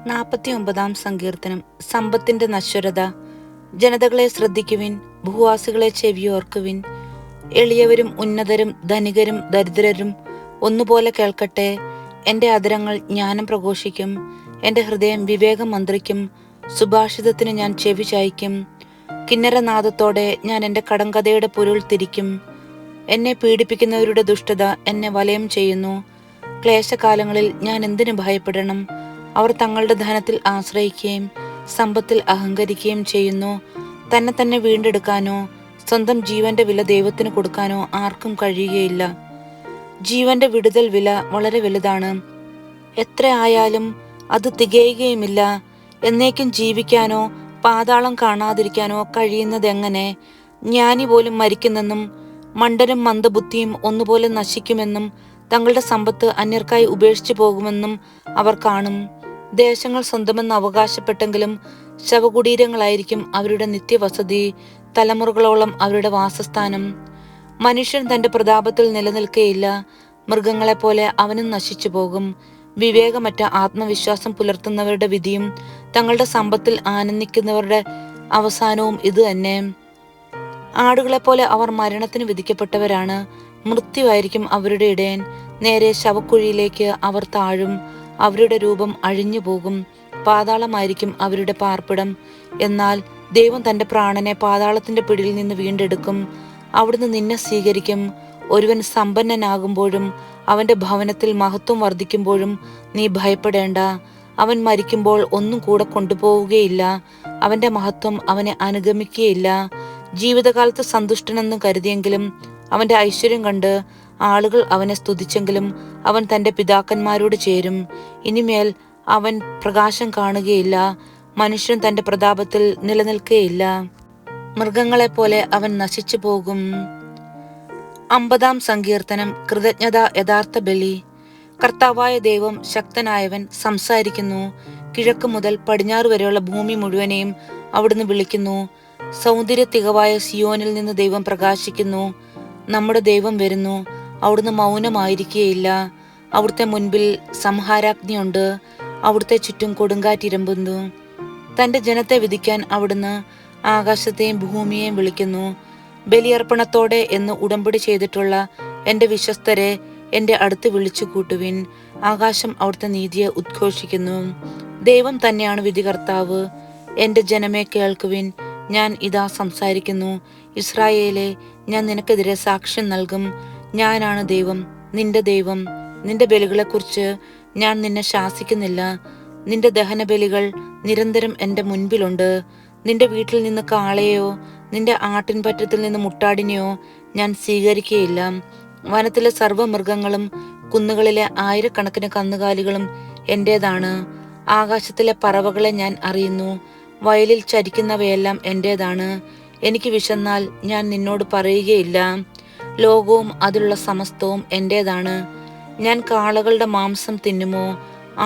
49 സങ്കീർത്തനം. സമ്പത്തിന്റെ നശ്വരത. ജനതകളെ ശ്രദ്ധിക്കുവിൻ, ഭൂവാസികളെ ചെവിയോർക്കുവിൻ. എളിയവരും ഉന്നതരും ധനികരും ദരിദ്രരും ഒന്നുപോലെ കേൾക്കട്ടെ. എൻ്റെ അധരങ്ങൾ ജ്ഞാനം പ്രഘോഷിക്കും, എൻ്റെ ഹൃദയം വിവേകം മന്ത്രിക്കും. സുഭാഷിതത്തിന് ഞാൻ ചെവി ചായ്ക്കും. കിന്നരനാദത്തോടെ ഞാൻ എൻ്റെ കടങ്കഥയുടെ പൊരുൾ തിരിക്കും. എന്നെ പീഡിപ്പിക്കുന്നവരുടെ ദുഷ്ടത എന്നെ വലയം ചെയ്യുന്നു. ക്ലേശകാലങ്ങളിൽ ഞാൻ എന്തിനു ഭയപ്പെടണം? അവർ തങ്ങളുടെ ധനത്തിൽ ആശ്രയിക്കുകയും സമ്പത്തിൽ അഹങ്കരിക്കുകയും ചെയ്യുന്നു. തന്നെ വീണ്ടെടുക്കാനോ സ്വന്തം ജീവന്റെ വില ദൈവത്തിന് കൊടുക്കാനോ ആർക്കും കഴിയുകയില്ല. ജീവന്റെ വിടുതൽ വില വളരെ വലുതാണ്. എത്ര ആയാലും അത് തികയുകയുമില്ല. എന്നേക്കും ജീവിക്കാനോ പാതാളം കാണാതിരിക്കാനോ കഴിയുന്നതെങ്ങനെ? ജ്ഞാനി പോലും മരിക്കുന്നെന്നും മണ്ടനും മന്ദബുദ്ധിയും ഒന്നുപോലെ നശിക്കുമെന്നും തങ്ങളുടെ സമ്പത്ത് അന്യർക്കായി ഉപേക്ഷിച്ചു പോകുമെന്നും അവർ കാണും. ദേശങ്ങൾ സ്വന്തമെന്ന് അവകാശപ്പെട്ടെങ്കിലും ശവകുടീരങ്ങളായിരിക്കും അവരുടെ നിത്യവസതി, തലമുറകളോളം അവരുടെ വാസസ്ഥാനം. മനുഷ്യൻ തന്റെ പ്രതാപത്തിൽ നിലനിൽക്കുകയില്ല, മൃഗങ്ങളെപ്പോലെ അവനും നശിച്ചു പോകും. വിവേകമറ്റ ആത്മവിശ്വാസം പുലർത്തുന്നവരുടെ വിധിയും തങ്ങളുടെ സമ്പത്തിൽ ആനന്ദിക്കുന്നവരുടെ അവസാനവും ഇത് തന്നെ. ആടുകളെപ്പോലെ അവർ മരണത്തിന് വിധിക്കപ്പെട്ടവരാണ്. മൃത്യുവായിരിക്കും അവരുടെ ഇടയൻ. നേരെ ശവക്കുഴിയിലേക്ക് അവർ താഴും. അവരുടെ രൂപം അഴിഞ്ഞു പോകും. പാതാളമായിരിക്കും അവരുടെ പാർപ്പിടം. എന്നാൽ ദൈവം തന്റെ പ്രാണനെ പാതാളത്തിന്റെ പിടിയിൽ നിന്ന് വീണ്ടെടുക്കും. അവിടുന്ന് നിന്നെ സ്വീകരിക്കും. ഒരുവൻ സമ്പന്നനാകുമ്പോഴും അവന്റെ ഭവനത്തിൽ മഹത്വം വർദ്ധിക്കുമ്പോഴും നീ ഭയപ്പെടേണ്ട. അവൻ മരിക്കുമ്പോൾ ഒന്നും കൂടെ കൊണ്ടുപോവുകയില്ല. അവന്റെ മഹത്വം അവനെ അനുഗമിക്കുകയില്ല. ജീവിതകാലത്ത് സന്തുഷ്ടനെന്ന് കരുതിയെങ്കിലും അവന്റെ ഐശ്വര്യം കണ്ട് ആളുകൾ അവനെ സ്തുതിച്ചെങ്കിലും അവൻ തന്റെ പിതാക്കന്മാരോട് ചേരും. ഇനിമേൽ അവൻ പ്രകാശം കാണുകയില്ല. മനുഷ്യൻ തന്റെ പ്രതാപത്തിൽ നിലനിൽക്കുകയില്ല. മൃഗങ്ങളെപ്പോലെ അവൻ നശിച്ചു പോകും. 50 സങ്കീർത്തനം. കൃതജ്ഞത യഥാർത്ഥ ബലി. കർത്താവായ ദൈവം ശക്തനായവൻ സംസാരിക്കുന്നു. കിഴക്ക് മുതൽ പടിഞ്ഞാറ് വരെയുള്ള ഭൂമി മുഴുവനെയും അവിടുന്ന് വിളിക്കുന്നു. സൗന്ദര്യ തികവായ സിയോനിൽ നിന്ന് ദൈവം പ്രകാശിക്കുന്നു. നമ്മുടെ ദൈവം വരുന്നു. അവിടുന്ന് മൗനമായിരിക്കുകയില്ല. അവിടുത്തെ മുൻപിൽ സംഹാരാഗ്നിയുണ്ട്. അവിടുത്തെ ചുറ്റും കൊടുങ്കാറ്റിരമ്പുന്നു. തന്റെ ജനത്തെ വിധിക്കാൻ അവിടുന്ന് ആകാശത്തെയും ഭൂമിയെയും വിളിക്കുന്നു. ബലിയർപ്പണത്തോടെ എന്ന് ഉടമ്പടി ചെയ്തിട്ടുള്ള എൻ്റെ വിശ്വസ്തരെ എൻ്റെ അടുത്ത് വിളിച്ചു കൂട്ടുവിൻ. ആകാശം അവിടുത്തെ നീതിയെ ഉദ്ഘോഷിക്കുന്നു. ദൈവം തന്നെയാണ് വിധികർത്താവ്. എൻ്റെ ജനമേ കേൾക്കുവിൻ, ഞാൻ ഇതാ സംസാരിക്കുന്നു. ഇസ്രായേലേ, ഞാൻ നിനക്കെതിരെ സാക്ഷ്യം നൽകും. ഞാനാണ് ദൈവം, നിന്റെ ദൈവം. നിന്റെ ബലികളെക്കുറിച്ച് ഞാൻ നിന്നെ ശാസിക്കുന്നില്ല. നിന്റെ ദഹനബലികൾ നിരന്തരം എൻ്റെ മുൻപിലുണ്ട്. നിന്റെ വീട്ടിൽ നിന്ന് കാളയെയോ നിന്റെ ആട്ടിൻപറ്റത്തിൽ നിന്ന് മുട്ടാടിനെയോ ഞാൻ സ്വീകരിക്കുകയില്ല. വനത്തിലെ സർവ്വമൃഗങ്ങളും കുന്നുകളിലെ ആയിരക്കണക്കിന് കന്നുകാലികളും എൻ്റേതാണ്. ആകാശത്തിലെ പറവകളെ ഞാൻ അറിയുന്നു. വയലിൽ ചരിക്കുന്നവയെല്ലാം എൻ്റേതാണ്. എനിക്ക് വിശന്നാൽ ഞാൻ നിന്നോട് പറയുകയില്ല. ലോകവും അതിലുള്ള സമസ്തവും എൻ്റേതാണ്. ഞാൻ കാളകളുടെ മാംസം തിന്നുമോ?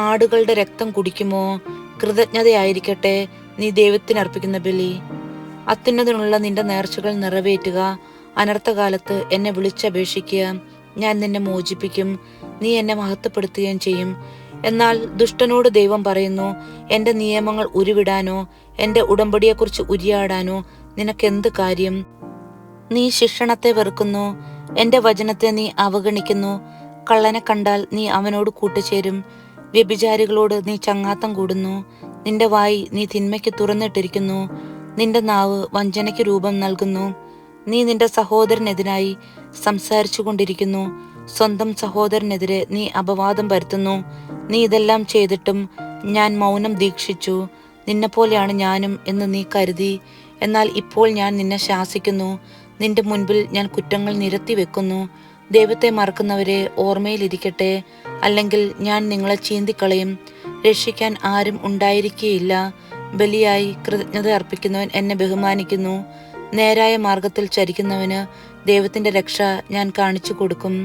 ആടുകളുടെ രക്തം കുടിക്കുമോ? കൃതജ്ഞതയായിരിക്കട്ടെ നീ ദൈവത്തിനർപ്പിക്കുന്ന ബലി. അത്യുന്നതനുള്ള നിന്റെ നേർച്ചകൾ നിറവേറ്റുക. അനർത്ഥകാലത്ത് എന്നെ വിളിച്ചപേക്ഷിക്കുക. ഞാൻ നിന്നെ മോചിപ്പിക്കും. നീ എന്നെ മഹത്വപ്പെടുത്തുകയും ചെയ്യും. എന്നാൽ ദുഷ്ടനോട് ദൈവം പറയുന്നു, എൻ്റെ നിയമങ്ങൾ ഉരുവിടാനോ എൻ്റെ ഉടമ്പടിയെക്കുറിച്ച് ഉരിയാടാനോ നിനക്കെന്ത് കാര്യം? നീ ശിക്ഷണത്തെ വെറുക്കുന്നു, എൻ്റെ വചനത്തെ നീ അവഗണിക്കുന്നു. കള്ളനെ കണ്ടാൽ നീ അവനോട് കൂട്ടുചേരും. വ്യഭിചാരികളോട് നീ ചങ്ങാത്തം കൂടുന്നു. നിന്റെ വായി നീ തിന്മയ്ക്ക് തുറന്നിട്ടിരിക്കുന്നു. നിന്റെ നാവ് വഞ്ചനയ്ക്ക് രൂപം നൽകുന്നു. നീ നിന്റെ സഹോദരനെതിരായി സംസാരിച്ചു കൊണ്ടിരിക്കുന്നു. സ്വന്തം സഹോദരനെതിരെ നീ അപവാദം വരുത്തുന്നു. നീ ഇതെല്ലാം ചെയ്തിട്ടും ഞാൻ മൗനം ദീക്ഷിച്ചു. നിന്നെപ്പോലെയാണ് ഞാനും എന്ന് നീ കരുതി. എന്നാൽ ഇപ്പോൾ ഞാൻ നിന്നെ ശാസിക്കുന്നു. നിന്റെ മുൻപിൽ ഞാൻ കുറ്റങ്ങൾ നിരത്തി വെക്കുന്നു. ദൈവത്തെ മറക്കുന്നവരെ ഓർമ്മയിലിരിക്കട്ടെ, അല്ലെങ്കിൽ ഞാൻ നിങ്ങളെ ചീന്തിക്കളയും. രക്ഷിക്കാൻ ആരും ഉണ്ടായിരിക്കുകയില്ല. ബലിയായി കൃതജ്ഞത അർപ്പിക്കുന്നവൻ എന്നെ ബഹുമാനിക്കുന്നു. നേരായ മാർഗത്തിൽ ചരിക്കുന്നവന് ദൈവത്തിന്റെ രക്ഷ ഞാൻ കാണിച്ചു കൊടുക്കും.